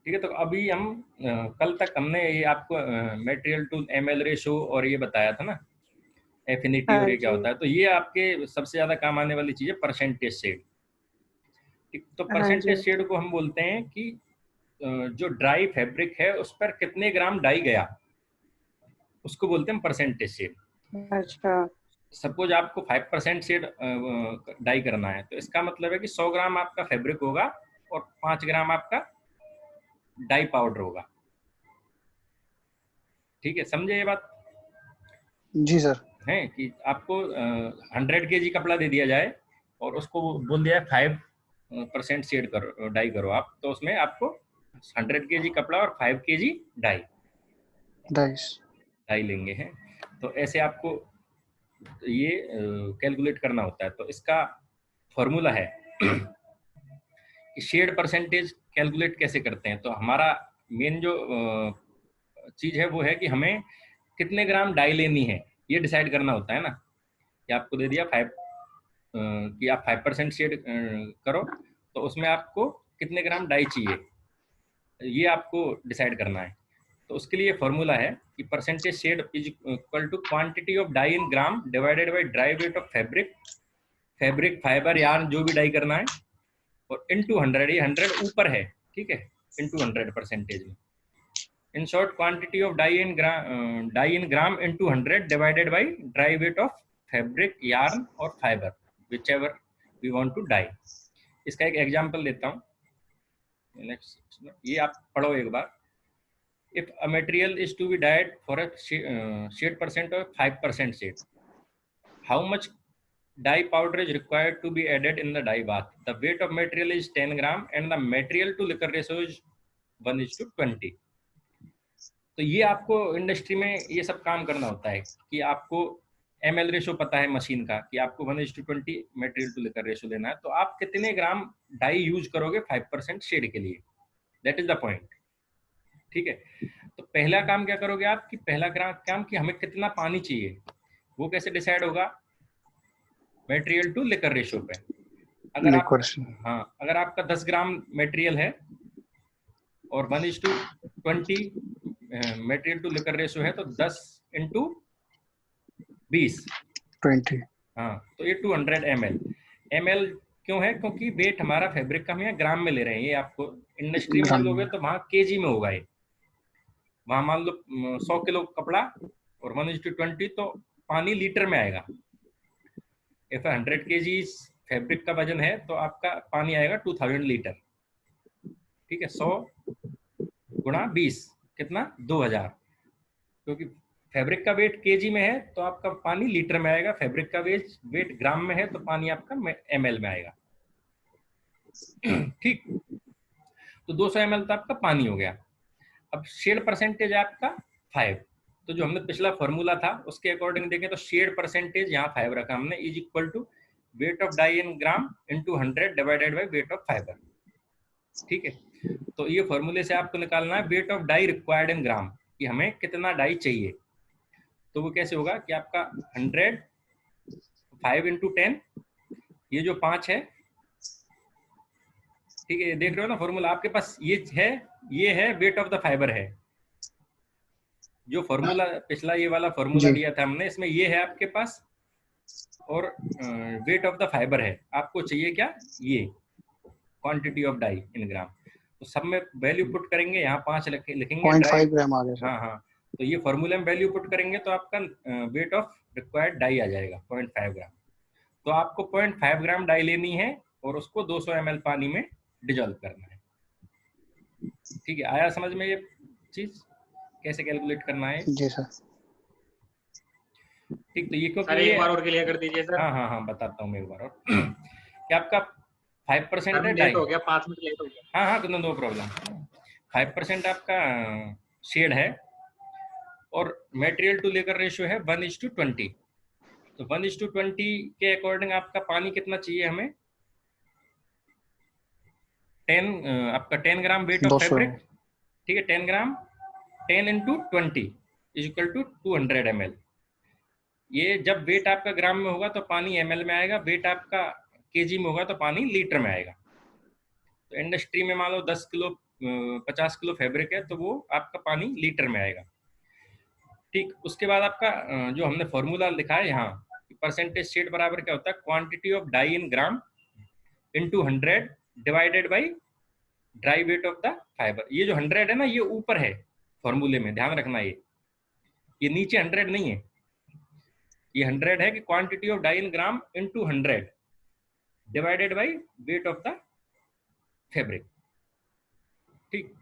ठीक है। तो अभी हम कल तक हमने ये आपको मटेरियल टू एमएल रेशो और ये बताया था ना, एफिनिटी और हाँ ये क्या जी। होता है। तो ये आपके सबसे ज्यादा काम आने वाली चीज है परसेंटेज शेड। ठीक, तो हाँ जी। परसेंटेज शेड को हम बोलते हैं कि जो ड्राई फैब्रिक है उस पर कितने ग्राम डाई गया, उसको बोलते हैं परसेंटेज शेड। अच्छा। सपोज आपको 5% शेड डाई करना है, तो इसका मतलब है कि 100 ग्राम आपका फैब्रिक होगा और 5 ग्राम आपका डाई पाउडर होगा। ठीक है, समझे ये बात जी सर। है कि आपको 100 kg कपड़ा दे दिया जाए और उसको बोल दिया 5% शेड करो, डाई करो आप, तो उसमें आपको 100 kg कपड़ा और 5 kg डाई डाइस। डाई लेंगे हैं। तो ऐसे आपको ये कैलकुलेट करना होता है। तो इसका फॉर्मूला है कि शेड परसेंटेज कैलकुलेट कैसे करते हैं। तो हमारा मेन जो चीज है वो है कि हमें कितने ग्राम डाई लेनी है, ये डिसाइड करना होता है ना। कि आपको दे दिया 5 कि आप 5% शेड करो, तो उसमें आपको कितने ग्राम डाई चाहिए, ये आपको डिसाइड करना है। तो उसके लिए फॉर्मूला है कि percentage shade is equal to quantity of dye in gram divided by dry weight of fabric, fabric fibre yarn जो भी डाई करना है, और इनटू 100, ये 100 ऊपर है, ठीक है, इनटू 100 परसेंटेज में। In short quantity of dye in gram into 100 divided by dry weight of fabric yarn और fibre whichever we want to dye. इसका एक एग्जांपल देता हूँ, ये आप पढ़ो एक बार। If a material is to be dyed for a shade percent और 5% shade, how much dye powder is required to be added in the dye bath? The weight of material is 10 gram and the material to liquor ratio is 1:20। तो ये आपको industry में ये सब काम करना होता है कि आपको एमएल रेशो पता है मशीन का, कि आपको 1:20 मटेरियल टू लिकर रेशो लेना है, तो आप कितने ग्राम डाई यूज करोगे 5% शेड के लिए, दैट इज द पॉइंट। ठीक है, तो पहला काम क्या करोगे आप, कि पहला काम कि हमें कितना पानी चाहिए, वो कैसे डिसाइड होगा, मटेरियल टू लिकर रेशो पे। अगर आप, लिक्विड। हाँ, अगर आपका 10 ग्राम मटेरियल है और 1:20 मटेरियल टू लिकर रेशो है, तो 10 इंटू 20, 20। हाँ, तो ये 200 ml। ml क्यों है, क्योंकि वेट हमारा फैब्रिक का हम यहाँ ग्राम में ले रहे हैं। ये आपको इंडस्ट्री में जब ग्राम। लोगे तो वहाँ केजी में होगा। ये वहाँ मान लो 100 किलो कपड़ा और 1:20, तो पानी लीटर में आएगा। इफ 100 kg फैब्रिक का वजन है तो आपका पानी आएगा 2000 लीटर। ठीक है, 100 गुणा 20 कितना, 2000। क्योंकि फैब्रिक का वेट केजी में है तो आपका पानी लीटर में आएगा, फैब्रिक का वेट ग्राम में है तो पानी आपका एमएल में आएगा। ठीक, तो 200 ml तो आपका पानी हो गया। अब शेड परसेंटेज आपका 5, तो जो हमने पिछला फॉर्मूला था उसके अकॉर्डिंग देखें तो शेड परसेंटेज यहाँ 5 रखा हमने, is equal to weight of dye in gram into 100 divided by weight of fibre. ठीक है, तो ये फॉर्मूले से आपको निकालना है weight of dye required in gram, कि हमें कितना डाई चाहिए। तो वो कैसे होगा कि आपका 100 5 इंटू 10, ये जो 5 है, ठीक है, देख रहे हो ना फॉर्मूला आपके पास, ये है वेट ऑफ द फाइबर है। जो फॉर्मूला पिछला ये वाला फॉर्मूला जी। दिया था हमने, इसमें ये है आपके पास, और वेट ऑफ द फाइबर है। आपको चाहिए क्या, ये क्वांटिटी ऑफ डाई इन ग्राम। तो सब में वैल्यू पुट करेंगे, यहाँ 5 लिखेंगे ड्राई। 0.5 ग्राम आ गया सर। हाँ हाँ, तो ये फॉर्मूले में वैल्यू पुट करेंगे तो आपका वेट ऑफ रिक्वायर्ड डाई आ जाएगा 0.5 ग्राम। तो आपको 0.5 ग्राम डाई लेनी है और उसको 200 ml पानी में डिजोल्व करना है। ठीक है, आया समझ में ये चीज कैसे कैलकुलेट करना है? जी सर। ठीक, तो ये क्योंकि सर ये, एक बार और क्लियर कर दीजिए सर। हाँ हाँ हाँ, बताता हूँ मैं एक बार और। कि आपका 5% है लेट डाई, हो गया, 5 मिनट लेट हो गया। हाँ हाँ, तो नो प्रॉब्लम। 5% आपका शेड है और मटेरियल टू लेकर रेशियो है 1:20। तो 1:20 के अकॉर्डिंग आपका पानी कितना चाहिए हमें, 10 आपका 10 ग्राम वेट ऑफ 200। फैब्रिक। ठीक है, 10 gram 10 into 20 is equal to 200 ml। ये जब वेट आपका ग्राम में होगा तो पानी ml में आएगा, वेट आपका केजी में होगा तो पानी लीटर में आएगा। तो इंडस्ट्री में मान लो 10 किलो 50 किलो फैब्रिक है तो वो आपका पानी लीटर में आएगा। ठीक, उसके बाद आपका जो हमने फॉर्मूला लिखा है यहाँ, परसेंटेज शेड बराबर क्या होता है, quantity of dye in gram into 100 divided by dry weight of the fibre. ये जो 100 है ना, ये ऊपर है फॉर्मूले में, ध्यान रखना, ये नीचे 100 नहीं है। ये 100 है कि quantity of dye in gram into 100 divided by weight of the fabric. ठीक,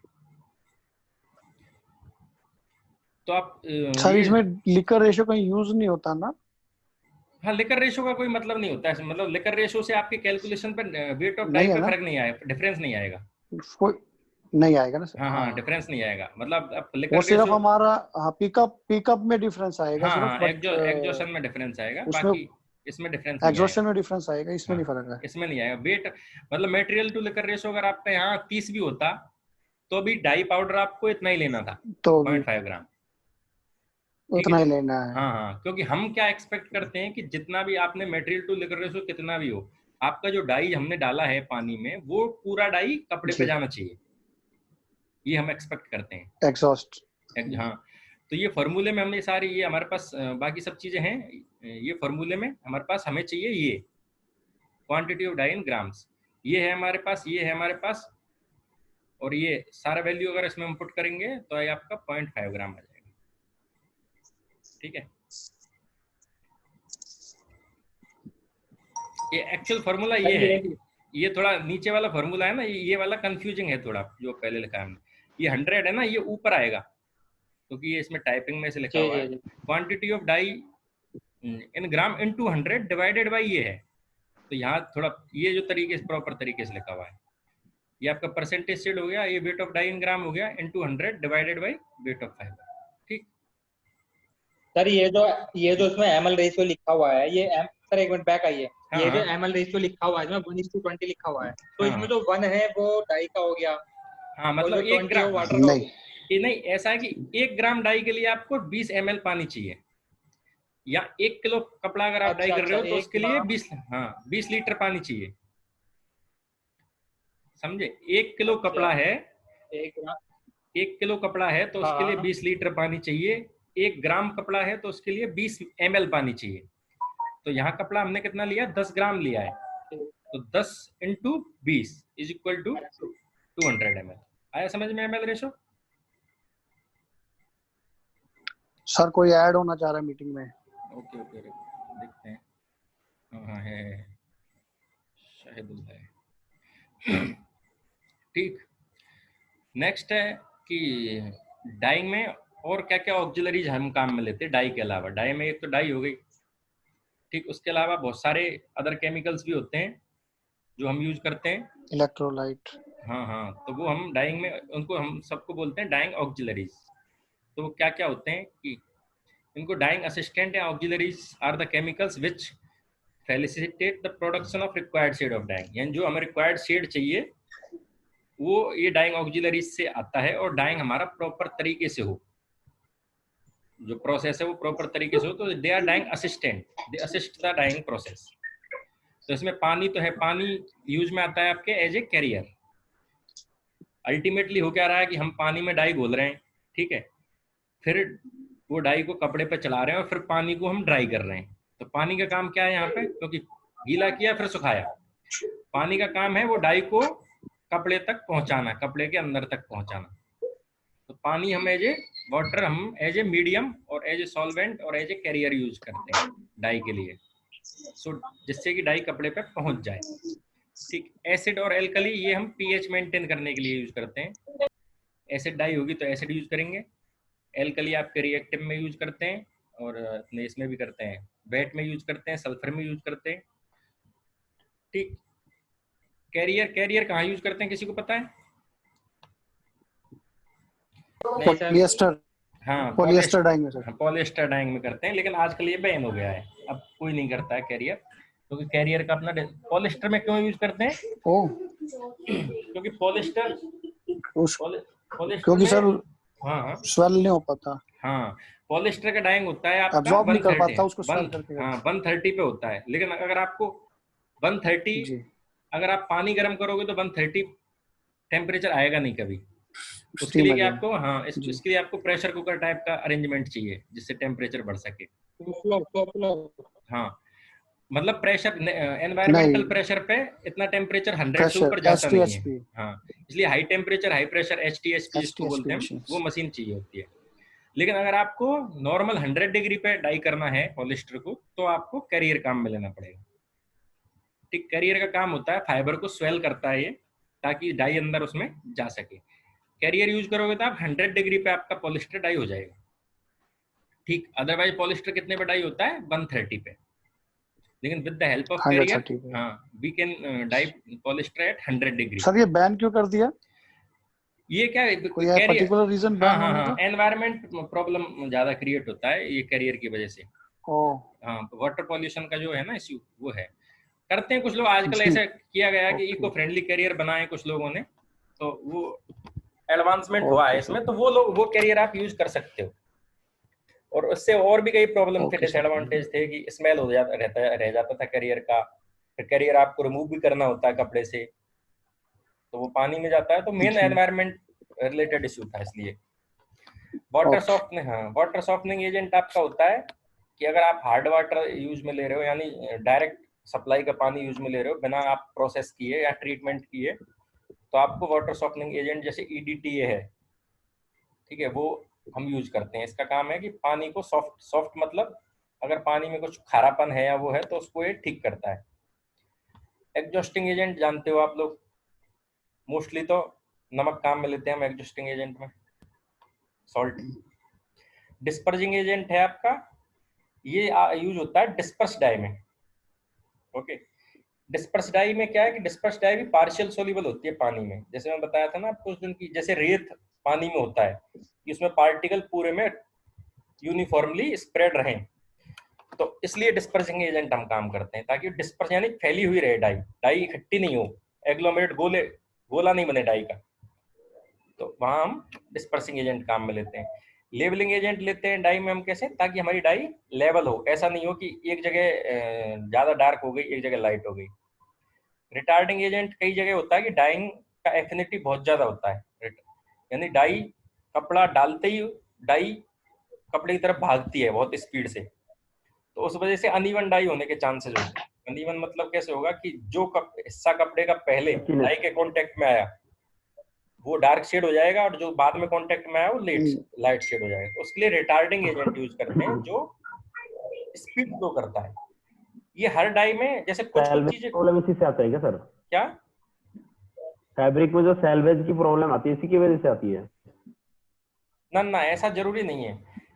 तो आप सर इसमें लिकर रेशियो कहीं यूज नहीं होता ना? हाँ, लिकर रेशो का कोई मतलब नहीं होता है, मतलब लिकर रेशो से आपके कैलकुलेशन पर वेट ऑफ डाई नहीं है पे ना? फर्क नहीं आएगा, डिफरेंस नहीं आएगा। कोई नहीं आएगा ना सर? हाँ हाँ, हाँ, डिफरेंस नहीं आएगा, मतलब अब वो लिकर सिर्फ रेशो, हमारा पिकअप में डिफरेंस आएगा हाँ सिर्फ, हाँ, बट एग्जॉशन में डिफरेंस आएगा, उसमें बाकी इसमें डिफरेंस नहीं एग्जॉशन आएगा। में डिफरेंस आएगा, इसमें हाँ, नहीं फर्क है। इसमें नहीं आएगा वेट, मतलब मटेरियल टू लिकर रेशो अगर आपका यहाँ 30 भी होता तो भी डाई पाउडर आपको इतना ही लेना था, तो 0.5 ग्राम। ठीक उतना है, ही लेना है। हाँ हाँ, क्योंकि हम क्या एक्सपेक्ट करते हैं कि जितना भी आपने मटेरियल टू लिकर रेशो कितना भी हो, आपका जो डाई हमने डाला है पानी में, वो पूरा डाई कपड़े पे जी, जाना चाहिए, ये हम एक्सपेक्ट करते हैं। एग्जॉस्ट। हाँ, तो ये फॉर्मूले में हमने सारी, ये हमारे पास बाकी सब चीजें हैं, ये फॉर्मूले में हमारे पास हमें चाहिए ये quantity of dye in grams, ये है हमारे पास, ये है हमारे पास, और ये सारा वैल्यू अगर इसमें हम पुट करेंगे तो ये आपका 0.5 ग्राम आ जाएगा। ठीक है, ये एक्चुअल फॉर्मूला ये है। ये थोड़ा नीचे वाला फॉर्मूला है ना, ये वाला कंफ्यूजिंग है थोड़ा, जो पहले लिखा है हमने, ये 100 है ना, ये ऊपर आएगा क्योंकि ये इसमें टाइपिंग में से लिखा हुआ है, quantity of dye in gram into 100 divided by ये है, तो यहाँ थोड़ा ये जो तरीके से प्रॉपर तरीके से लिखा हुआ है, ये आपका परसेंटेज शेड हो गया, ये वेट ऑफ डाई इन ग्राम हो गया into 100 divided by weight of fibre. ठीक सर, ये जो इसमें एमएल रेशियो लिखा हुआ है, सर एक मिनट बैक आइए। हाँ, ये जो हाँ, एमएल रेशियो लिखा हुआ है, इसमें 1:20 लिखा हुआ है, तो हाँ, इसमें जो 1 है वो डाई का हो गया, हाँ, और मतलब जो 1 20 है ग्राम, वो वाटर का हो नहीं, गया। ये नहीं, ऐसा है कि 1 ग्राम डाई के लिए आपको 20 ml पानी चाहिए, या 1 किलो कपड़ा अगर आप डाई अच्छा कर रहे अच्छा, हो तो 1 उसके लिए ग्राम 20 लीटर पानी चाहिए, समझे? 1 किलो कपड़ा अच्छा है, 1 ग्राम 1 किलो कपड़ा है तो उसके लिए हाँ 20 लीटर पानी चाहिए, 1 ग्राम कपड़ा है तो उसके लिए 20 ml पानी चाहिए। तो यहाँ कपड़ा हमने कितना लिया, 10 ग्राम लिया है, तो 10 into 20 is equal to 200 ml। आया समझ में ml रेशो? सर कोई ऐड होना चाह रहा है मीटिंग में? ओके ओके, देखते हैं, हाँ है, शायद है। ठीक, नेक्स्ट है कि डाइंग में और क्या क्या ऑक्सिलरीज हम काम में लेते हैं डाई के अलावा। डाई में एक तो डाई हो गई, ठीक, उसके अलावा बहुत सारे अदर केमिकल्स भी होते हैं जो हम यूज करते हैं। इलेक्ट्रोलाइट। हाँ हाँ, तो वो हम डाइंग में, उनको हम सबको बोलते हैं डाइंग ऑक्सिलरीज। तो वो क्या क्या होते हैं कि इनको डाइंग असिस्टेंट या auxiliaries are the chemicals which facilitate the production of required shade of dyeing, यानी जो हमें रिक्वायर्ड शेड चाहिए वो ये डाइंग ऑक्सिलरीज से आता है, और डाइंग हमारा प्रॉपर तरीके से हो, जो प्रोसेस है वो प्रॉपर तरीके से हो, तो they are dyeing assistant, they assist the dyeing process. तो इसमें पानी तो है, पानी यूज में आता है आपके एज ए कैरियर। अल्टीमेटली हो क्या रहा है कि हम पानी में डाई घोल रहे हैं, ठीक है, फिर वो डाई को कपड़े पे चला रहे हैं और फिर पानी को हम ड्राई कर रहे हैं। तो पानी का काम क्या है यहाँ पे, क्योंकि गीला किया फिर सुखाया, पानी का काम है वो डाई को कपड़े तक पहुंचाना, कपड़े के अंदर तक पहुंचाना। तो पानी हम एज ए वाटर, हम एज ए मीडियम और एज ए सॉल्वेंट और एज ए कैरियर यूज करते हैं डाई के लिए, सो जिससे कि डाई कपड़े पे पहुंच जाए। ठीक, एसिड और एल्कली ये हम पीएच मेंटेन करने के लिए यूज करते हैं। एसिड डाई होगी तो एसिड यूज करेंगे, एल्कली आपके रिएक्टिव में यूज करते हैं, और अपने इसमें भी करते हैं, वेट में यूज करते हैं, सल्फर में यूज करते हैं। ठीक, कैरियर, कैरियर कहाँ यूज करते हैं, किसी को पता है? पॉलिएस्टर। हाँ, पॉलिएस्टर डाइंग में सर। पॉलिएस्टर डाइंग में करते हैं, लेकिन आजकल ये बैन हो गया है, अब कोई नहीं करता है कैरियर, क्योंकि कैरियर का अपना, पॉलिएस्टर में क्यों यूज करते हैं, ओ, क्योंकि पॉलिएस्टर क्योंकि सर हाँ हाँ स्वेल नहीं हो पाता, हाँ, पॉलिएस्टर का डाइंग होता है आपका एब्जॉर्ब नहीं कर 130, पाता उसको स्वेल करके। हाँ 130 पे होता है, लेकिन अगर आपको 130, जी, अगर आप पानी गर्म करोगे तो 130 टेम्परेचर आएगा नहीं कभी, उसके स्टीम लिए क्या अगेन। आपको, हाँ जी इसके लिए आपको प्रेशर कुकर टाइप का अरेंजमेंट चाहिए जिससे टेम्परेचर बढ़ सके। हाँ मतलब प्रेशर, एनवायरमेंटल नहीं, प्रेशर पे इतना टेम्परेचर 100 से प्रेशर ऊपर जाता एस टी नहीं एच है। पी, हाँ इसलिए high temperature high pressure HTHP S जिसको टी एच बोलते पी हैं हम, मशीन्स। वो मशीन चाहिए होती है। लेकिन अगर आपको नॉर्मल 100 डिग्री पे डाई करना है पॉलिस्टर को तो आपको कैरियर काम में लेना पड़ेगा। ठीक, कैरियर का काम होता है फाइबर को स्वेल करता है ये, ताकि डाई अंदर उसमें जा सके। कैरियर यूज करोगे तो आप 100 डिग्री पे आपका पॉलिस्टर डाई हो जाएगा। ठीक, अदरवाइज पॉलिस्टर कितने पे डाई होता है, 130 पे। लेकिन with the help of carrier 130 पे। हाँ we can dye polyester at 100 degree. Sir ये बैन क्यों कर दिया? ये क्या है, कोई है कैरियर, पर्टिकुलर रीजन हाँ बैन हाँ होने हाँ का? एनवायरमेंट प्रॉब्लम ज्यादा क्रिएट होता है ये कैरियर की वजह से। ओ हाँ वाटर पॉल्यूशन का जो है ना इश्यू वो है। करते हैं कुछ लोग आजकल, जी, ऐसा किया गया है कि ओके इको फ्रेंडली कैरियर बनाए कुछ लोगों ने, तो वो एडवांसमेंट हुआ है ओके सर, इसमें, तो वो लोग वो कैरियर आप यूज कर सकते हो। और उससे और भी कई प्रॉब्लम थे, ओके सर। डिसएडवांटेज थे कि स्मेल हो जाता रहता रह जाता था कैरियर का, फिर कैरियर आपको रिमूव भी करना होता है कपड़े से, तो वो पानी में जाता है, तो मेन जी एनवायरमेंट रिलेटेड इशू था इसलिए। वाटर ओके सॉफ्टनिंग, हाँ वाटर सॉफ्टनिंग एजेंट आपका होता है कि अगर आप हार्ड वाटर यूज में ले रहे हो, यानी डायरेक्ट सप्लाई का पानी यूज में ले रहे हो बिना आप प्रोसेस किए या ट्रीटमेंट किए, तो आपको वाटर सॉफ्टनिंग एजेंट जैसे EDTA है, ठीक है, वो हम यूज करते हैं। इसका काम है कि पानी को सॉफ्ट, सॉफ्ट मतलब अगर पानी में कुछ खारापन है या वो है तो उसको ये ठीक करता है। एग्जॉस्टिंग एजेंट जानते हो आप लोग, मोस्टली तो नमक काम में लेते हैं हम एग्जॉस्टिंग एजेंट में, सॉल्ट। डिस्पर्जिंग एजेंट है आपका, ये यूज होता है डिस्पर्स डाई में। ओके, डिस्पर्स डाई में क्या है कि डिस्पर्स डाई भी पार्शियल सोल्यूबल होती है पानी में, जैसे मैं बताया था ना आपको उस दिन की, जैसे रेत पानी में होता है कि उसमें पार्टिकल पूरे में यूनिफॉर्मली स्प्रेड रहें, तो इसलिए डिस्पर्सिंग एजेंट हम काम करते हैं, ताकि डिस्पर्स यानी फैली हुई रहे डाई, डाई इकट्ठी नहीं हो, एग्लोमेरेट गोले गोला नहीं बने डाई का, तो वहां हम डिस्पर्सिंग एजेंट काम में लेते हैं। लेवलिंग एजेंट लेते हैं डाई में हम कैसे, ताकि हमारी डाई लेवल हो, ऐसा नहीं हो कि एक जगह ज्यादा डार्क हो गई एक जगह लाइट हो गई। रिटार्डिंग एजेंट कई जगह होता है कि डाइंग का एफिनिटी बहुत ज्यादा होता है, यानी डाई कपड़ा डालते ही डाई कपड़े की तरफ भागती है बहुत स्पीड से, तो उस वजह से अनइवन डाई होने के चांसेस होते हैं। अनइवन मतलब कैसे होगा कि जो हिस्सा कपड़े का पहले डाई के कांटेक्ट में आया वो डार्क शेड हो जाएगा, और जो बाद में कांटेक्ट में आया वो लाइट शेड हो जाएगा, तो उसके लिए रिटार्डिंग एजेंट यूज करते हैं जो स्पीड फ्लो करता है। ये हर डाई में जैसे कुछ कुछ सैलवेज चीजें, प्रॉब्लम इसी से आता है क्या सर? क्या फैब्रिक में जो सैलवेज की प्रॉब्लम आती है इसी की वजह से आती है? ना ना ऐसा जरूरी नहीं है,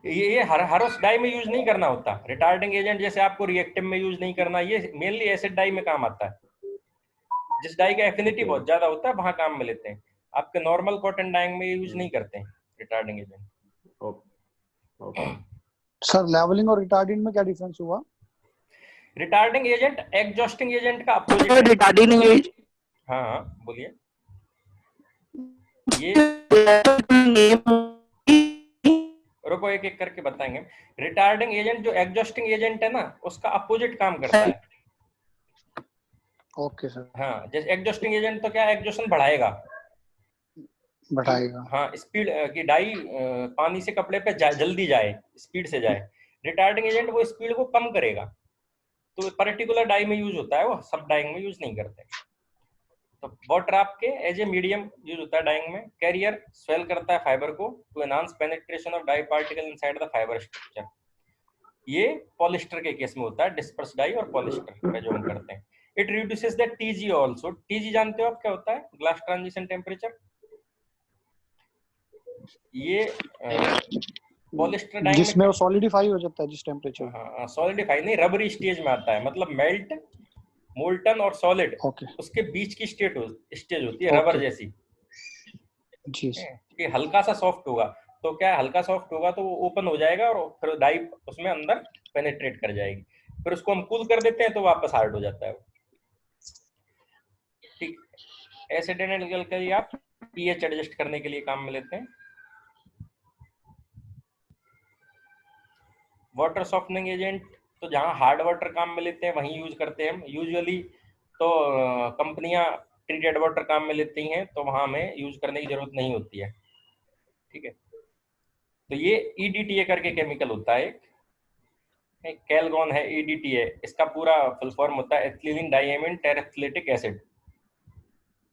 ये हर उस डाई में यूज नहीं करना होता। रिटार्डिंग एजेंट जैसे आपको रिएक्टिव में यूज नहीं करना, ये मेनली एसिड डाई में काम आता है, जिस डाई का एफिनिटी ओके बहुत ज्यादा होता है वहां काम में लेते हैं। आपके नॉर्मल कॉटन डाइंग में यूज नहीं करते हैं retarding agent. Okay. Sir levelling और रिटार्डिंग में क्या डिफरेंस हुआ? रिटार्डिंग एजेंट एग्जॉस्टिंग एजेंट का अपोजिट है। रिटार्डिंग हाँ हाँ बोलिए। ये रुको एक एक करके बताएंगे। रिटार्डिंग एजेंट जो एग्जॉस्टिंग एजेंट है ना उसका अपोजिट काम करता है। ओके सर, हाँ जैसे एग्जॉस्टिंग एजेंट तो क्या एग्जॉस्शन बढ़ाएगा कि बढ़ाएगा। हाँ स्पीड की डाई पानी से कपड़े पे जल्दी जाए, स्पीड से जाए। रिटार्डिंग एजेंट वो स्पीड को कम करेगा, तो पर्टिकुलर डाई में यूज होता है, वो सब डाइंग में यूज नहीं करते। तो वाटर आपके एज ए मीडियम यूज होता है डाइंग में। कैरियर स्वेल करता है फाइबर को to enhance penetration of dye particle inside the fibre structure. ये पॉलिस्टर के केस में होता है, डिस्पर्स डाई और पॉलिस्टर में जो हम करते हैं। It reduces the TG also. TG जानते हो आप क्या होता है? Glass transition temperature. ये पॉलिस्टर डाइंग में जिसमें वो सॉलिडिफाई हो जाता है जिस टेम्परेचर। सॉलिडिफाई नहीं, रबरी स्टेज में आता है, मतलब मेल्ट, मोल्टन और सॉलिड ओके उसके बीच की स्टेज होती है रबर ओके जैसी। जी कि हल्का सा सॉफ्ट होगा, तो क्या है, हल्का सॉफ्ट होगा तो वो ओपन हो जाएगा और फिर डाई उसमें अंदर पेनिट्रेट कर जाएगी, फिर उसको हम कूल कर देते हैं तो वापस हार्ड हो जाता है वो। ठीक, एसिड एंड एल्कली आप pH एडजस्ट करने के लिए काम में लेते हैं। वाटर सॉफ्टनिंग एजेंट तो जहाँ हार्ड वाटर काम में लेते हैं वहीं यूज करते हैं हम यूजुअली। तो कंपनियां ट्रीटेड वाटर काम में लेती हैं तो वहां हमें यूज करने की जरूरत नहीं होती है। ठीक है, तो ये EDTA करके केमिकल होता है, एक कैलगोन है, EDTA, इसका पूरा फुल फॉर्म होता है एथिलीन डाइएमीन टेरेफ्थलेटिक एसिड।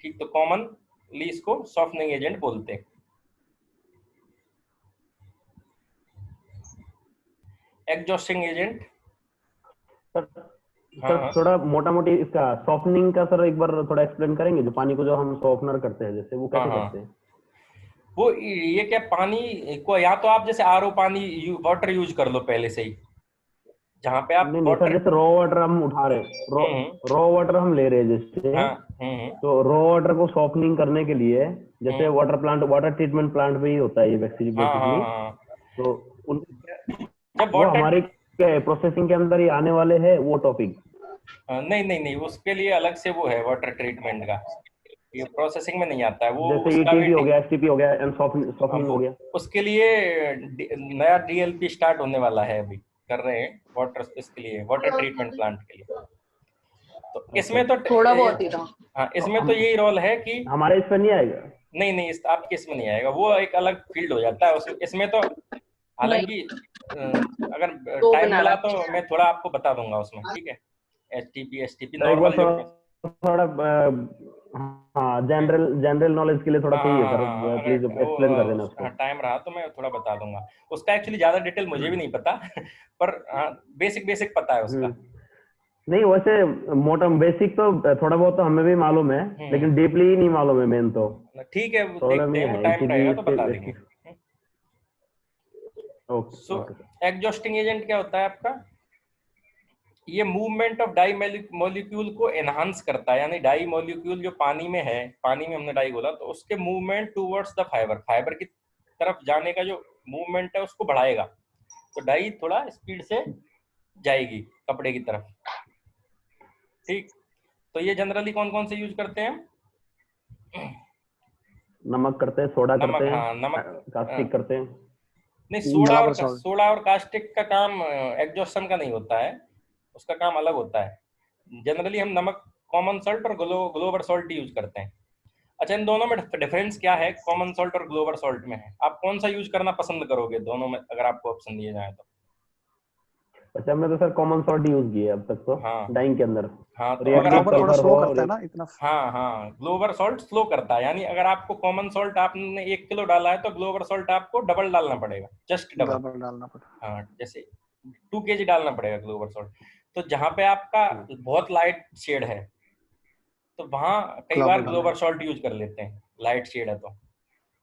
ठीक, तो कॉमनली इसको सॉफ्टनिंग एजेंट बोलते हैं। एग्जॉस्टिंग एजेंट, सर हाँ सर हाँ थोड़ा मोटा मोटी इसका सॉफ्टनिंग का सर एक बार थोड़ा एक्सप्लेन करेंगे, जो पानी को जो हम सॉफ्टनर करते हैं जैसे वो हाँ कैसे हाँ, करते हैं? वो ये क्या, पानी को या तो आप जैसे RO पानी वाटर यूज कर लो पहले से ही, जहाँ पे आप नहीं नहीं सर, वाटर, जैसे रॉ वाटर हम उठा रहे हैं, हम्म, रॉ वाटर हम ले रहे हैं जैसे, हाँ तो रॉ वाटर को सॉफ्टनिंग करने के लिए जैसे हम्म, वाटर ट्रीटमेंट प्लांट में ही होता है ये हाँ हाँ बेसिकली, हाँ, तो उन जब वो वाटर, हमारे क्या प्रोसेसिंग के अंदर ही आने वाले हैं वो टॉपिक? नहीं नहीं नहीं, उसके लिए अलग से वो है वाटर ट्रीटमेंट का, ये प्रोसेसिंग में नहीं आता है वो, जैसे उसका भी ईटीपी हो गया, एसटीपी हो गया एंड सॉफ्टनिंग हो अब गया। उसके लिए नया DLP स्टार्ट होने वाला है, अभी कर रहे हैं वाटर, इसके लिए वाटर ट्रीटमेंट प्लांट के लिए। तो अच्छा, इसमें तो थोड़ा बहुत ही था। हाँ, तो इसमें तो यही रोल है कि हमारे इस पर नहीं आएगा? नहीं नहीं, इस आपके इसमें नहीं आएगा, वो एक अलग फील्ड हो जाता है इसमें तो, नहीं, हालांकि अगर दो टाइम बना मिला रहा। तो मैं थोड़ा आपको बता दूंगा उसमें। ठीक है, STP सर एक बार नॉर्मल जो, थोड़ा हाँ, जनरल जनरल नॉलेज के लिए थोड़ा हाँ चाहिए हाँ सर, हाँ हाँ, प्लीज अगर वो एक्सप्लेन कर देना उसको। टाइम रहा तो मैं थोड़ा बता दूंगा उसका, एक्चुअली ज्यादा डिटेल मुझे भी नहीं पता पर हाँ, बेसिक बेसिक पता है उसका। नहीं वैसे मोटा बेसिक तो थोड़ा बहुत तो हमें भी मालूम है, लेकिन डीपली नहीं मालूम है मेन तो। ठीक है, वो प्रॉब्लम देखते ये हैं, वो है टाइम कि रहेगा तो बता देंगे। Okay so okay sir. Exhausting agent क्या होता है आपका, ये मूवमेंट ऑफ डाई मॉलिक्यूल को एनहांस करता है, यानी डाई मॉलिक्यूल जो पानी में है, पानी में हमने डाई बोला, तो उसके movement towards the fibre, fibre की तरफ जाने का जो मूवमेंट है उसको बढ़ाएगा, तो डाई थोड़ा स्पीड से जाएगी कपड़े की तरफ। ठीक, तो ये जनरली कौन कौन से यूज करते हैं हम? नमक करते हैं, सोडा नमक, करते हैं, हाँ नमक, कास्टिक करते हैं। नहीं, ग्लाबर सॉल्ट। सोडा और कास्टिक का काम एग्जॉस्शन का नहीं होता है, उसका काम अलग होता है। जनरली हम नमक, कॉमन सॉल्ट और ग्लोबल सॉल्ट यूज करते हैं। अच्छा, इन दोनों में डिफरेंस क्या है, कॉमन सॉल्ट और ग्लोबल सॉल्ट में है, आप कौन सा यूज करना पसंद करोगे दोनों में, अगर आपको ऑप्शन दिए जाए तो? अच्छा, हमने तो सर कॉमन सॉल्ट यूज किया है अब तक तो हाँ डाइंग के अंदर, हाँ, तो अगर रिएक्टिव आप, ग्लोबल थोड़ा सल्फर स्लो हो। करता है ना इतना। हाँ हाँ, ग्लोबल सॉल्ट स्लो करता है, यानी अगर आपको कॉमन सॉल्ट आपने 1 किलो डाला है तो ग्लोबल सॉल्ट आपको डबल डालना पड़ेगा, जस्ट डबल। डबल डालना पड़ता हाँ, जैसे 2 kg डालना पड़ेगा ग्लोबल सॉल्ट। तो जहाँ पे आपका बहुत लाइट शेड है तो वहाँ कई बार ग्लोबल डालना ग्लोबल सॉल्ट यूज कर लेते हैं, लाइट शेड है तो।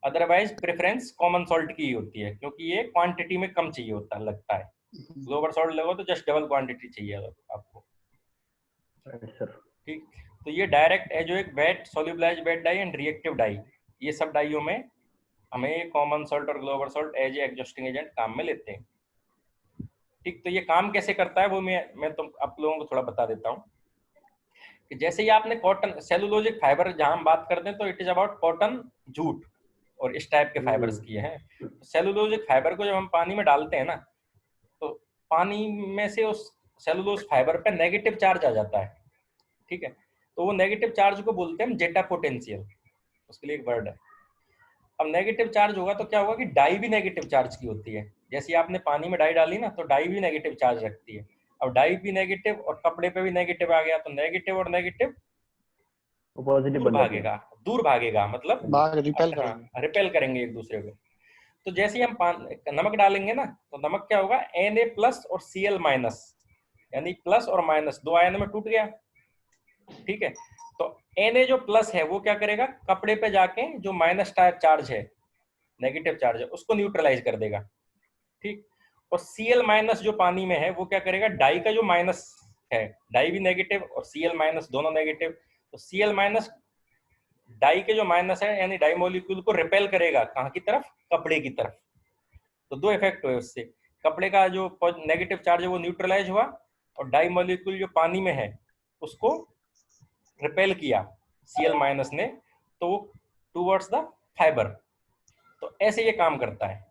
अदरवाइज प्रेफरेंस कॉमन सॉल्ट की ही होती है, क्योंकि ये क्वांटिटी में कम चाहिए होता है, लगता है। है। ग्लोबल सॉल्ट लगो तो जस्ट डबल क्वांटिटी चाहिए आपको। सर ठीक, तो ये डायरेक्ट है जो एक vat solubilised vat dye and reactive dye, ये सब डाइयों में हमें कॉमन सॉल्ट और global salt as a exhausting agent काम में लेते हैं। ठीक, तो ये काम कैसे करता है वो मैं तो आप लोगों को थोड़ा बता देता हूँ कि जैसे ही आपने कॉटन सेलुलोजिक फाइबर जहां हम बात करते हैं तो it is about cotton, jute और इस टाइप के फाइबर्स की है। सेलुलोजिक फाइबर को जब हम पानी में डालते हैं ना, तो पानी में से उस सेलुलोज फाइबर पे नेगेटिव चार्ज आ जाता है। ठीक है, तो वो नेगेटिव चार्ज को बोलते हैं हम जेटा पोटेंशियल, उसके लिए एक वर्ड है। अब नेगेटिव चार्ज होगा तो क्या होगा कि डाई भी नेगेटिव चार्ज की होती है, जैसे आपने पानी में डाई डाली ना तो डाई भी नेगेटिव चार्ज रखती है। अब डाई भी नेगेटिव और कपड़े पे भी नेगेटिव आ गया तो नेगेटिव और नेगेटिव पॉजिटिव दूर बन जाती है। भागेगा, दूर भागेगा मतलब बाहर रिपेल हाँ, करेंगे। रिपेल करेंगे एक दूसरे को। तो जैसे ही हम नमक डालेंगे ना तो नमक क्या होगा, Na प्लस और Cl माइनस, यानी प्लस और माइनस दो आयनों में टूट गया। ठीक है, तो Na जो प्लस है वो क्या करेगा, कपड़े पे जाके जो माइनस चार्ज है, नेगेटिव चार्ज है, उसको न्यूट्रलाइज कर देगा। ठीक, और Cl माइनस जो पानी में है वो क्या करेगा, डाई का जो माइनस है, डाई भी नेगेटिव और Cl माइनस दोनों नेगेटिव, तो Cl माइनस डाई के जो माइनस है यानी डाई मॉलिक्यूल को रिपेल करेगा, कहाँ की तरफ, कपड़े की तरफ। तो दो इफेक्ट हुए उससे, कपड़े का जो नेगेटिव चार्ज है वो न्यूट्रलाइज हुआ और डाई मॉलिक्यूल जो पानी में है उसको रिपेल किया Cl माइनस ने, तो वो टूवर्ड्स द फाइबर। तो ऐसे ये काम करता है।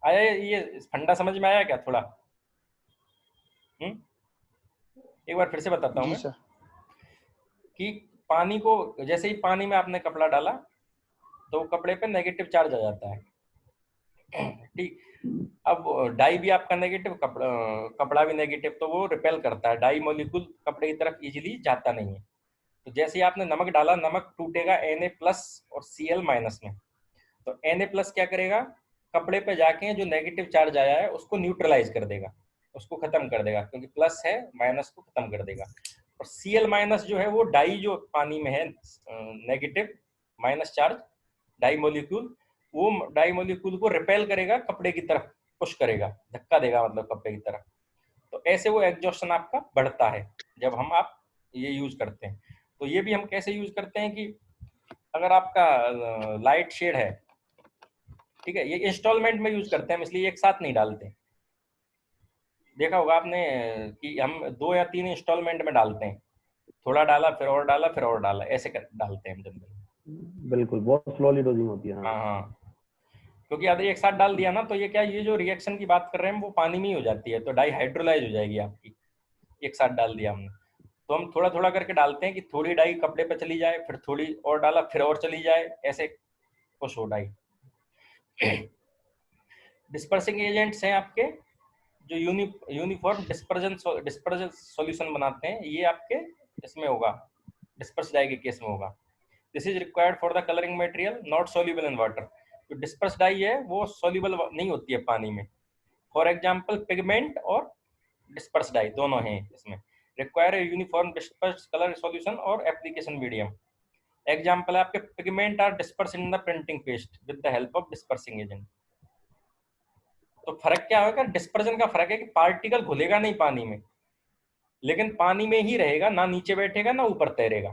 आया ये फंडा समझ में आया क्या थोड़ा? एक बार फिर से बताता हूं जी मैं सर। कि पानी को, जैसे ही पानी में आपने कपड़ा डाला तो कपड़े पे नेगेटिव चार्ज आ जाता है, ठीक। अब डाई भी आपका नेगेटिव, कपड़ा भी नेगेटिव, तो वो रिपेल करता है, डाई मॉलिक्यूल कपड़े की तरफ इजीली जाता नहीं है। तो जैसे ही आपने नमक डाला, नमक टूटेगा Na+ और Cl- में। तो Na+ क्या करेगा, कपड़े पे जाके जो नेगेटिव चार्ज आया है उसको न्यूट्रलाइज कर देगा, उसको खत्म कर देगा, क्योंकि प्लस है, माइनस को खत्म कर देगा। और Cl- जो है वो डाई जो पानी में है negative minus charge dye molecule, वो डाई मॉलिक्यूल को रिपेल करेगा, कपड़े की तरफ पुश करेगा, धक्का देगा मतलब कपड़े की तरफ। तो ऐसे वो एग्जॉस्शन आपका बढ़ता है जब हम आप ये यूज करते हैं। तो ये भी हम कैसे यूज करते हैं कि अगर आपका लाइट शेड है, ठीक है, ये इंस्टॉलमेंट में यूज करते हैं हम, इसलिए एक साथ नहीं डालते। देखा होगा आपने कि हम 2 या 3 इंस्टॉलमेंट में डालते हैं, थोड़ा डाला फिर और डाला फिर और डाला, ऐसे डालते हैं हम जनरली। बिल्कुल, बहुत स्लोली डोजिंग होती है। हाँ हाँ, क्योंकि अगर एक साथ डाल दिया ना तो ये क्या, ये जो रिएक्शन की बात कर रहे हैं वो पानी में ही हो जाती है, तो डाई हाइड्रोलाइज हो जाएगी आपकी, एक साथ डाल दिया हमने। तो हम थोड़ा थोड़ा करके डालते हैं कि थोड़ी डाई कपड़े पे चली जाए, फिर थोड़ी और डाला फिर और चली जाए, ऐसे पुश हो डाई। डिस्पर्सिंग एजेंट्स हैं आपके जो यूनिफॉर्म डिस्पर्जन सॉल्यूशन बनाते हैं, ये आपके इसमें होगा, डिस्पर्स डाई के केस में होगा। This is required for the colouring material not soluble in water. जो डिस्पर्स डाई है वो सॉल्युबल नहीं होती है पानी में। फॉर एग्जांपल पिगमेंट और डिस्पर्स डाई दोनों हैं इसमें। Require a uniform disperse colour solution और एप्लीकेशन मीडियम। एग्जांपल है आपके pigment are disperse in the printing paste with the help of dispersing agent. तो फर्क क्या होगा, डिस्पर्जन का फर्क है कि पार्टिकल घुलेगा नहीं पानी में, लेकिन पानी में ही रहेगा, ना नीचे बैठेगा ना ऊपर तैरेगा।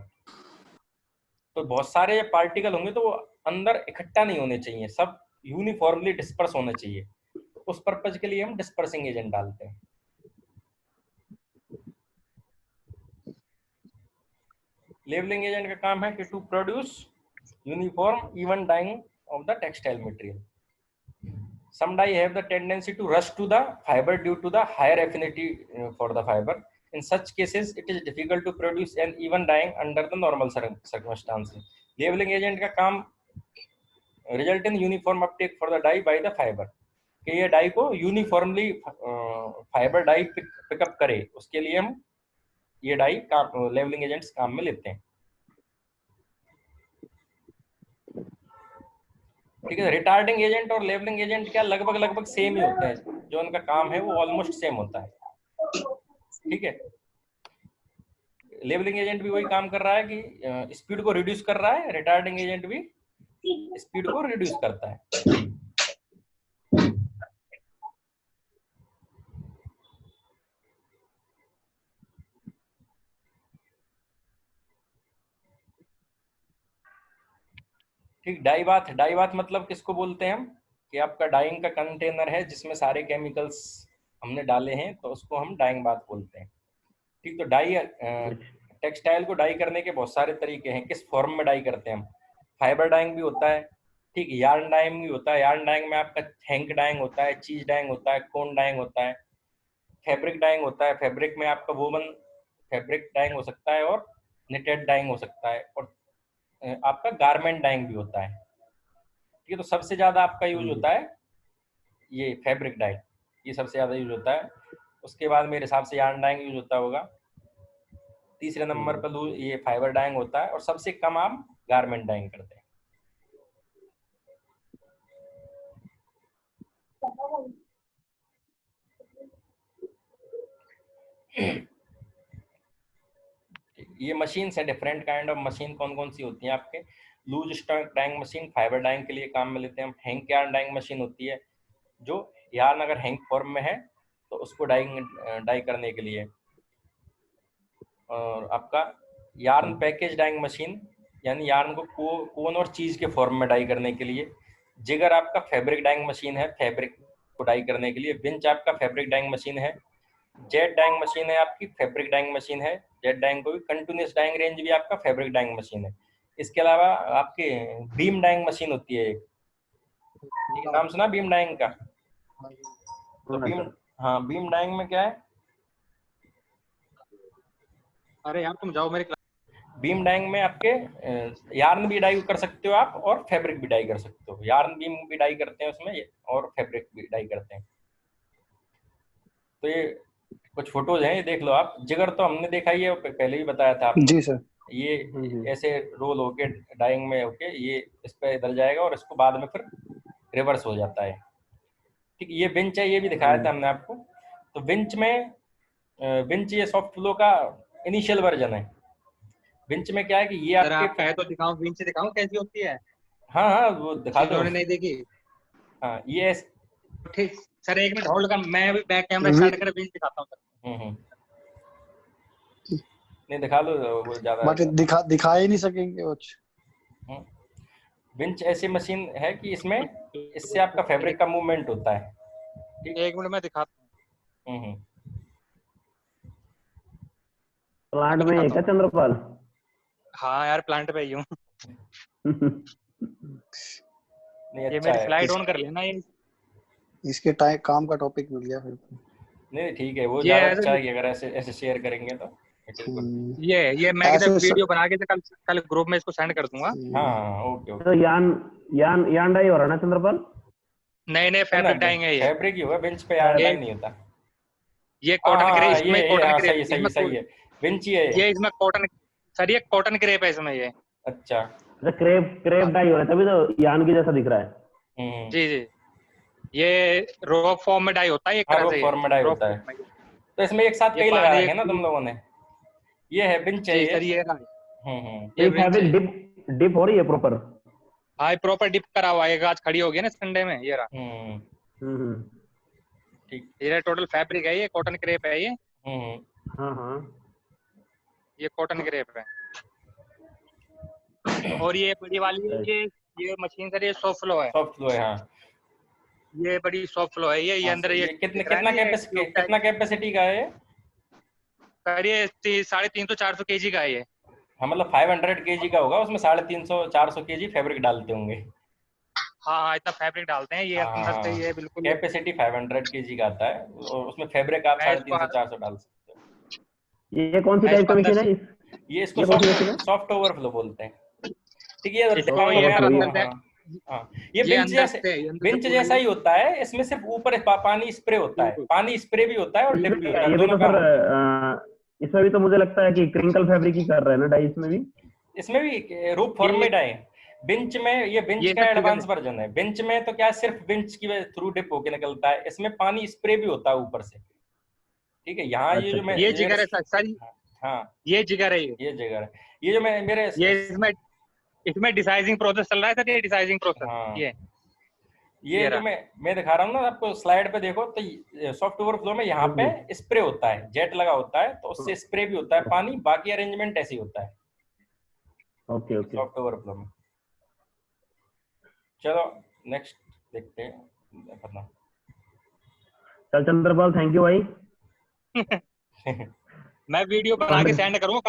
तो बहुत सारे पार्टिकल होंगे तो वो अंदर इकट्ठा नहीं होने चाहिए, सब यूनिफॉर्मली डिस्पर्स होने चाहिए। तो उस पर्पज के लिए हम डिस्पर्सिंग एजेंट डालते हैं। लेबलिंग एजेंट का काम है कि to produce uniform even dyeing of the textile material. Some dye have the tendency to rush to the fiber due to the higher affinity for the fiber. In such cases, it is difficult to produce an even dyeing under the normal circumstances. Labeling agent का काम result in uniform uptake for the dye by the fiber. कि ये die को uniformly fibre die pickup करे, उसके लिए हम ये डाई काम लेबलिंग एजेंट्स काम में लेते हैं। ठीक है, रिटार्डिंग एजेंट और लेबलिंग एजेंट क्या लगभग सेम ही होते हैं, जो उनका काम है वो ऑलमोस्ट सेम होता है। ठीक है, लेबलिंग एजेंट भी वही काम कर रहा है कि स्पीड को रिड्यूस कर रहा है, रिटार्डिंग एजेंट भी स्पीड को रिड्यूस करता है। ठीक, डाई बाथ मतलब किसको बोलते हैं हम, कि आपका डाइंग का कंटेनर है जिसमें सारे केमिकल्स हमने डाले हैं, तो उसको हम डाइंग बाथ बोलते हैं। ठीक, तो डाई टेक्सटाइल को डाई करने के बहुत सारे तरीके हैं। किस फॉर्म में डाई करते हैं हम, फाइबर डाइंग भी होता है, ठीक, यार्न डाइंग भी होता है। यार्न डाइंग में आपका हैंक डाइंग होता है, चीज डाइंग होता है, कोन डाइंग होता है, फैब्रिक डाइंग होता है। फैब्रिक में आपका वोवन फैब्रिक डाइंग हो सकता है और निटेड डाइंग हो सकता है, और आपका गारमेंट डाइंग भी होता है। ठीक है, तो सबसे ज्यादा आपका यूज होता है ये फैब्रिक डाइंग, ये सबसे ज्यादा यूज होता है। उसके बाद मेरे हिसाब से यार्न डाइंग यूज होता होगा, तीसरे नंबर पर ये फाइबर डाइंग होता है, और सबसे कम आप गारमेंट डाइंग करते हैं। ये मशीन है, डिफरेंट काइंड ऑफ मशीन कौन कौन सी होती हैं आपके। Loose stock dyeing machine fibre dyeing के लिए काम में लेते हैं हम। हैंक यार्न डाइंग मशीन होती है, जो यार्न अगर हैंक फॉर्म में है तो उसको डाई करने के लिए। और आपका यार्न पैकेज डाइंग मशीन, यानी यार्न को कोन और चीज के फॉर्म में डाई करने के लिए। जिगर आपका फैब्रिक डाइंग मशीन है, फैब्रिक को डाई करने के लिए। विंच आपका फैब्रिक डाइंग मशीन है। जेट डाइंग मशीन है आपकी, फैब्रिक डाइंग मशीन है। जेट डाइंग को भी कंटिन्यूस डाइंग रेंज भी आपका फैब्रिक डाइंग मशीन है। इसके अलावा आपके बीम डाइंग मशीन होती है एक, नाम सुना बीम डाइंग का? तो बीम, हाँ, बीम डाइंग में क्या है, अरे यार तुम जाओ मेरे बीम डाइंग में आपके यार्न भी डाई कर सकते हो आप और फैब्रिक भी डाई कर सकते हो। यार्न बीम भी डाई करते हैं उसमें और फैब्रिक भी डाई करते हैं। तो ये कुछ फोटोज हैं, ये देख लो आप। जिगर तो हमने देखा ही है, पहले ही बताया था आपको। जी सर। ये ऐसे रोल होके डाइंग में होके ये इस पे इधर जाएगा और इसको बाद में फिर रिवर्स हो जाता है। ठीक, ये विंच है, ये भी दिखाया था हमने आपको। तो विंच में विंच ये सॉफ्ट फ्लो का इनिशियल वर्जन है। विंच में क्या है कि ये सर आपके आप कहे तो दिखाऊं, विंच दिखाऊं कैसी होती है? हाँ हाँ वो दिखा दो। जिन्होंने नहीं देखी। हाँ ये ठीक सर, एक मिनट होल्ड कर, मैं अभी बैक कैमरा स्टार्ट कर विंच दिखाता हूँ सर। नहीं दिखा लो, वो ज्यादा बट दिखा ही नहीं सकेंगे कुछ। विंच ऐसी मशीन है कि इसमें इससे आपका फैब्रिक का मूवमेंट होता है। ठीक, एक मिनट में दिखाता हूँ। प्लांट में है क्या चंद्रपाल? हाँ यार प्लांट पे ही हूँ। नहीं ये अच्छा मेरी है। स्लाइड ऑन कर लेना ये। इसके काम का टॉपिक मिल गया फिर। नहीं ठीक है, वो ये ज्यादा ऐसे- अच्छा है कि अगर ऐसे ऐसे शेयर करेंगे तो it is good। ये मैं ऐसे जब वीडियो बना के कल ग्रुप में इसको सेंड कर दूंगा। हाँ ओके ओके। तो यान डाई हो रहा है ना चंद्रपाल? नए फैब्रिक डाइंग है ये। फैब्रिक ही होगा, बेंच पे यार डाई नहीं होता। ये कॉटन ग्रे, इसमें ये कॉटन हाँ, ग्रे सही है बेंच ही है ये इसमें कॉटन सर, ये कॉटन ग्रेप है इसमें ये। अच्छा क्रेप डाई हो रहा है तभी तो यान की जैसा दिख रहा है। जी जी, ये रो फॉर्म में डाई होता है एक हाँ, तरह रो से। फॉर्म में डाई होता है। तो इसमें एक साथ ये कई लगा पानी रखे ना तुम लोगों ने। ये है बेंच है जी ये। सर, ये ये फैब्रिक डिप हो रही है प्रॉपर। हाँ प्रॉपर डिप करा हुआ है, आज खड़ी हो गई ना संडे में। ये रहा ठीक, ये टोटल फैब्रिक है, ये कॉटन क्रेप है ये। हाँ ये कॉटन क्रेप है। और ये बड़ी वाली है, ये मशीन सर, ये सॉफ्ट फ्लो है। सॉफ्ट फ्लो है हाँ। ये बड़ी सॉफ्ट फ्लो है ये अंदर ये कितना कैपेसिटी का है? सर ये 350-400 kg का है ये। हाँ मतलब 500 kg का होगा, उसमें 350-400 kg फैब्रिक डालते होंगे। हाँ इतना फैब्रिक डालते हैं ये अंदर से, ये बिल्कुल कैपेसिटी 500 kg का आता है और उसमें फैब्रिक आप 350-400 डाल सकते हो। ये कौन सी टाइप का मशीन है? ये इसको सॉफ्ट ओवरफ्लो बोलते हैं। ठीक है, ये बेंच जैसा ही होता है, इसमें सिर्फ ऊपर पानी स्प्रे होता है। पानी स्प्रे भी होता है और डिप भी होता है। ये भी तो सर इसमें भी तो मुझे लगता है कि क्रिंकल फैब्रिक ही कर रहे हैं ना डाई इसमें भी। इसमें भी रूप फॉर्म में डाई। बेंच में ये बेंच का एडवांस वर्जन है। बेंच में तो क्या सिर्फ बेंच की थ्रू डिप होके निकलता है, इसमें पानी स्प्रे भी होता है ऊपर से। ठीक है, यहाँ ये जो मैं ये जिगर है सर, हाँ ये जिगर है, ये जिगर है। ये जो मैं मेरे ये इसमें डिसाइजिंग प्रोसेस चल रहा है सर, ये डिसाइजिंग प्रोसेस। हाँ, ये जो मैं दिखा रहा हूँ ना आपको, स्लाइड पे देखो तो सॉफ्ट ओवरफ्लो में यहाँ पे स्प्रे होता है, जेट लगा होता है, तो उससे स्प्रे भी होता है पानी। बाकी अरेंजमेंट ऐसे ही होता है ओके सॉफ्ट ओवरफ्लो में। चलो नेक्स्ट देखते हैं। चल चंद्रपाल, थैंक यू भाई। मैं वीडियो बना के सेंड करूंगा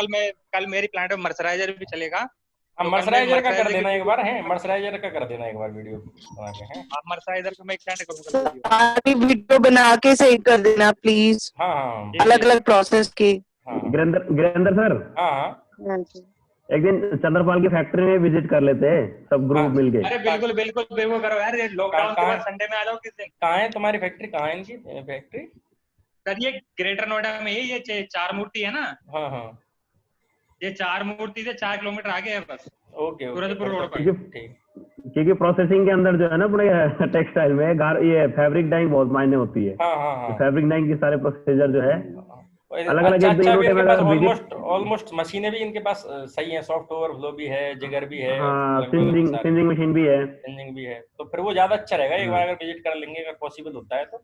कल मेरी प्लांट में मर्सराइजर भी चलेगा। मर्सराइजर का कर देना एक बार, है मर्सराइजर का कर देना एक बार वीडियो बना के। है मर्सराइजर का मैं सेंड करूंगा सारी वीडियो बना के सेंड कर देना प्लीज। हाँ अलग अलग प्रोसेस की। गिरेंद्र सर, हाँ एक दिन चंद्रपाल की फैक्ट्री में विजिट कर लेते हैं सब ग्रुप मिलके। अरे बिल्कुल बिल्कुल बिल्कुल करो यार, ये लॉकडाउन के बाद संडे में आ जाओ किस दिन। कहाँ है तुम्हारी फैक्ट्री? कहाँ है इनकी फैक्ट्री? सर ये ग्रेटर नोएडा में ही, ये 4 मूर्ति है ना। हाँ ये 4 मूर्ति से 4 किलोमीटर आगे है बस। ओके सूरजपुर रोड पर। क्योंकि प्रोसेसिंग के अंदर जो है ना अपने टेक्सटाइल में ये फैब्रिक डाइंग बहुत मायने होती है। फैब्रिक डाइंग की सारे प्रोसीजर जो है अलग अलग। ऑलमोस्ट मशीनें भी इनके पास सही है, सॉफ्ट ओवरफ्लो भी है, जिगर भी है, सिंजिंग मशीन भी है, तो फिर वो ज्यादा अच्छा रहेगा। एक बार अगर विजिट कर लेंगे, अगर पॉसिबल होता है तो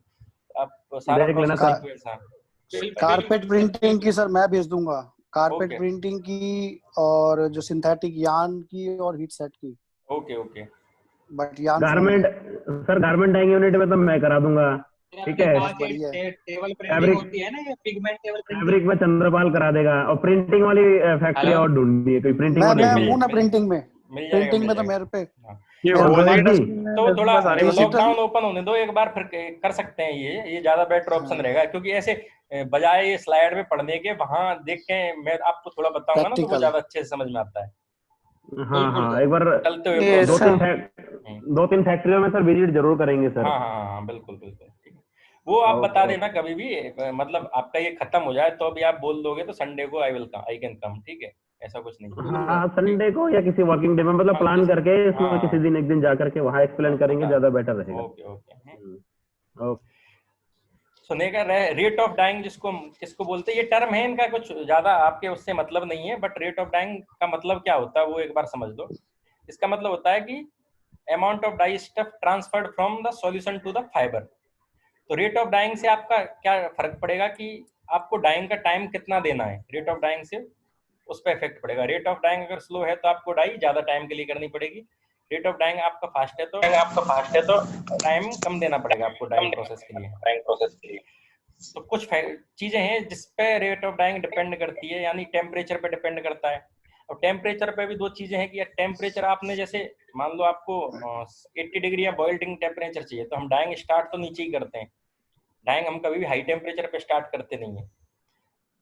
आप सारा प्रोसेस। कारपेट प्रिंटिंग की सर मैं भेज दूंगा, कारपेट प्रिंटिंग की और जो सिंथेटिक यार्न की और हीट सेट की। Okay but yarn garment dyeing unit में तो मैं करा दूंगा। ठीक है, टेबल प्रिंटिंग होती है ना, ये पिगमेंट टेबल फैब्रिक में चंद्रपाल करा देगा। और प्रिंटिंग वाली फैक्ट्री और ढूंढनी है कोई प्रिंटिंग मैं हूं ना प्रिंटिंग में तो मेरे पे ये और होल रोहित ही जी, तो थोड़ा डिजिटल लॉकडाउन ओपन होने दो एक बार, फिर कर सकते हैं। ये ज्यादा बेटर ऑप्शन रहेगा, क्योंकि ऐसे बजाय ये स्लाइड में पढ़ने के वहां देख के मैं आपको थोड़ा बताऊंगा ना, तो वो प्रैक्टिकल। ज्यादा अच्छे से समझ में आता है। हाँ बिल्कुल हाँ, सर, एक बार चलते हुए Yes, प्रोसेस। sir. दो तीन फैक्ट्रियों में सर विजिट जरूर करेंगे सर। हाँ हाँ हाँ, बिल्कुल बिल्कुल, ठीक है। वो आप बता ओके देना कभी भी, मतलब आपका ये खत्म हो जाए तो अभी आप बोल दोगे तो संडे को आई कैन कम, ठीक है, ऐसा कुछ नहीं है। हाँ, संडे को या किसी वर्किंग डे में, मतलब हाँ, प्लान करके इसमें हाँ किसी दिन एक दिन जा करके वहाँ एक्सप्लेन करेंगे, ज्यादा बेटर रहेगा। Okay okay. ओके। सुनेगा रेट ऑफ डाइंग जिसको किसको बोलते हैं, ये टर्म है इनका, कुछ ज्यादा आपके उससे मतलब नहीं है, बट रेट ऑफ डाइंग का मतलब क्या होता है वो एक बार समझ लो। इसका मतलब होता है कि amount of dyestuff transferred from the solution to the fibre. तो रेट ऑफ डाइंग से आपका क्या फर्क पड़ेगा कि आपको डाइंग का टाइम कितना देना है, रेट ऑफ डाइंग से उस पर इफेक्ट पड़ेगा। रेट ऑफ डाइंग अगर स्लो है तो आपको डाई ज्यादा टाइम के लिए करनी पड़ेगी, रेट ऑफ डाइंग आपका फास्ट है तो टाइम कम देना पड़ेगा आपको डाइंग प्रोसेस के लिए। तो कुछ चीजें हैं जिस पे रेट ऑफ डाइंग डिपेंड करती है, यानी टेम्परेचर पे डिपेंड करता है। और टेम्परेचर पे भी दो चीजें हैं कि टेम्परेचर आपने जैसे मान लो आपको 80 डिग्री या बॉइलिंग टेम्परेचर चाहिए, तो हम डाइंग स्टार्ट तो नीचे ही करते हैं। डाइंग हम कभी भी हाई टेम्परेचर पे स्टार्ट करते नहीं है।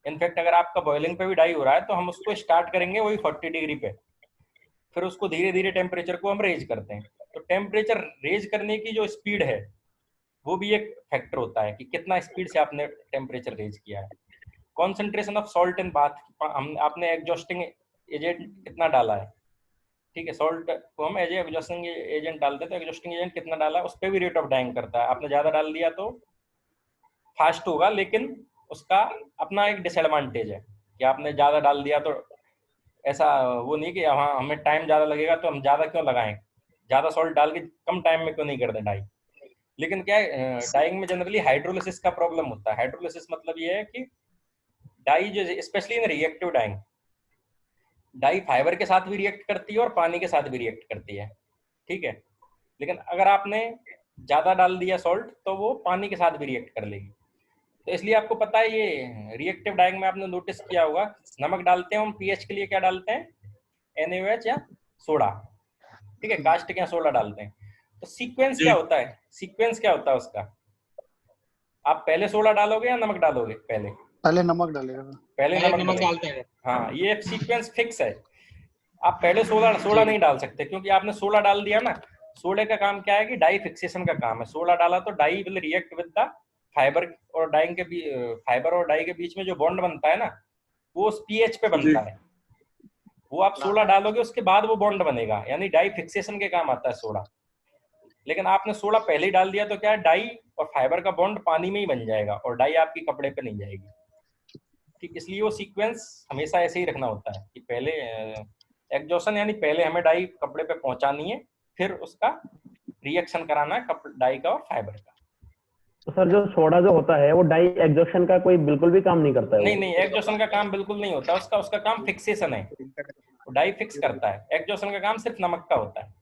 इनफैक्ट अगर आपका बॉइलिंग पे भी डाई हो रहा है तो हम उसको स्टार्ट करेंगे वही 40 डिग्री पे, फिर उसको धीरे धीरे टेम्परेचर को हम रेज करते हैं। तो टेम्परेचर रेज करने की जो स्पीड है वो भी एक फैक्टर होता है कि कितना स्पीड से आपने टेम्परेचर रेज किया है। Concentration of salt in bath, हम आपने एग्जॉस्टिंग एजेंट कितना डाला है, ठीक है, सॉल्ट को हम एज एग्जॉस्टिंग एजेंट डालते हैं, तो एग्जॉस्टिंग एजेंट कितना डाला उस पर भी रेट ऑफ डाइंग करता है। आपने ज्यादा डाल दिया तो फास्ट होगा, लेकिन उसका अपना एक डिसएडवांटेज है कि आपने ज्यादा डाल दिया तो ऐसा वो नहीं कि हाँ हमें टाइम ज्यादा लगेगा तो हम ज्यादा क्यों लगाएं, ज्यादा सॉल्ट डाल के कम टाइम में क्यों नहीं कर दें डाई। लेकिन क्या है, डाइंग में जनरली हाइड्रोलिसिस का प्रॉब्लम होता है। हाइड्रोलिसिस मतलब ये है कि डाई जो specially in reactive dyeing, dye fibre के साथ भी रिएक्ट करती है और पानी के साथ भी रिएक्ट करती है, ठीक है। लेकिन अगर आपने ज्यादा डाल दिया सॉल्ट तो वो पानी के साथ भी रिएक्ट कर लेगी। तो इसलिए आपको पता है ये रिएक्टिव डाइंग में आपने नोटिस किया होगा, नमक डालते हैं हम पीएच के लिए, क्या डालते हैं, NaOH या सोडा, ठीक है, कास्टिक या सोडा डालते हैं। तो सीक्वेंस क्या होता है, सीक्वेंस क्या होता है उसका, आप पहले सोडा डालोगे या नमक डालोगे, पहले नमक डालेगा, पहले नमक डालते हैं। हाँ, ये एक सीक्वेंस फिक्स है। आप पहले सोडा नहीं डाल सकते, क्योंकि आपने सोडा डाल दिया ना, सोडे का काम क्या है कि डाई फिक्सेशन का काम है। सोडा डाला तो dye will react with the fibre और डाइंग के फाइबर और डाई के बीच में जो बॉन्ड बनता है ना, वो उस पीएच पे बनता है। वो आप सोडा डालोगे उसके बाद वो बॉन्ड बनेगा, यानी डाई फिक्सेशन के काम आता है सोडा। लेकिन आपने सोडा पहले ही डाल दिया तो क्या है, डाई और फाइबर का बॉन्ड पानी में ही बन जाएगा और डाई आपकी कपड़े पे नहीं जाएगी, ठीक। इसलिए वो सीक्वेंस हमेशा ऐसे ही रखना होता है कि पहले एग्जॉशन, यानी पहले हमें डाई कपड़े पे पहुंचानी है, फिर उसका रिएक्शन कराना है डाई का और फाइबर का। तो सर जो सोडा जो होता है वो डाई एग्जॉशन का कोई बिल्कुल भी काम नहीं करता है? नहीं, एग्जॉशन का काम बिल्कुल नहीं होता उसका काम फिक्सेशन है, डाई फिक्स करता है। एग्जॉशन का काम सिर्फ नमक का होता है।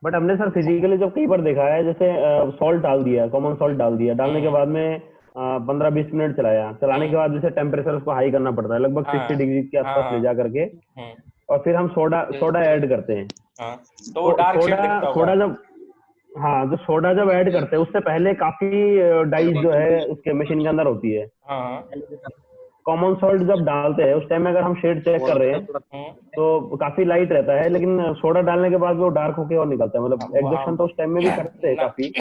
बट हमने सर फिजिकली जब कई बार देखा है, जैसे सॉल्ट डाल दिया, कॉमन सॉल्ट डाल दिया, डालने के बाद में 15-20 मिनट चलाने के बाद जैसे टेम्परेचर उसको हाई करना पड़ता है, लगभग 60 डिग्री के आसपास ले जा करके, और फिर हम सोडा ऐड करते हैं। तो वो डार्क शेड दिखता होगा। सोडा जब जो सोडा जब ऐड करते हैं उससे पहले काफी डाइज जो है उसके मशीन के अंदर होती है। कॉमन सॉल्ट जब डालते हैं उस टाइम में अगर हम शेड चेक कर रहे हैं तो काफी लाइट रहता है, लेकिन सोडा डालने के बाद वो डार्क होके और निकलता है। मतलब एग्जॉशन तो उस टाइम में भी करते हैं काफी।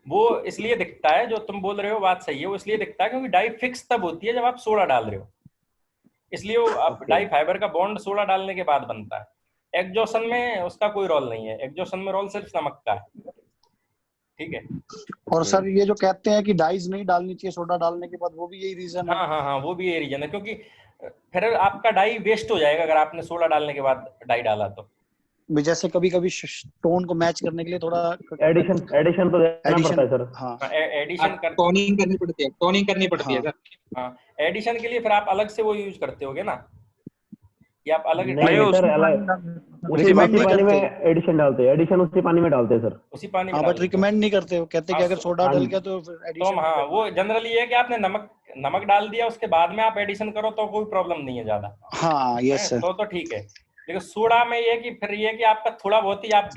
वो इसलिए दिखता है, जो तुम बोल रहे हो बात सही है, वो इसलिए दिखता है क्योंकि डाई फिक्स तब होती है जब आप सोडा डाल रहे हो, इसलिए वो आप डाई फाइबर का बॉन्ड सोडा डालने के बाद बनता है। एग्जॉशन में उसका कोई रोल नहीं है, एग्जॉशन में रोल सिर्फ नमक का है, ठीक है। और सर ये जो कहते हैं कि डाइज नहीं डालनी चाहिए सोडा डालने के बाद, वो भी यही रीजन है? हाँ, वो भी यही रीजन है, क्योंकि फिर आपका डाई वेस्ट हो जाएगा अगर आपने सोडा डालने के बाद डाई डाला तो। जैसे कभी कभी टोन को मैच करने के लिए थोड़ा एडिशन तो देना पड़ता है सर। हाँ, एडिशन टोनिंग करनी पड़ती है सर। हाँ, एडिशन के लिए फिर आप अलग से वो यूज करते होगे ना, या आप अलग नहीं सर, उसी पानी में एडिशन डालते हैं, एडिशन उसी पानी में डालते हैं सर, उसी पानी में। बट रिकमेंड नहीं करते, वो कहते हैं कि अगर सोडा डल गया तो फिर एडिशन। हाँ, वो जनरली है कि आपने नमक डाल दिया उसके बाद में आप एडिशन करो तो कोई प्रॉब्लम नहीं है ज्यादा। हाँ, यस सर, तो ठीक है। लेकिन सोडा में ये कि फिर ये कि आपका थोड़ा बहुत ही आप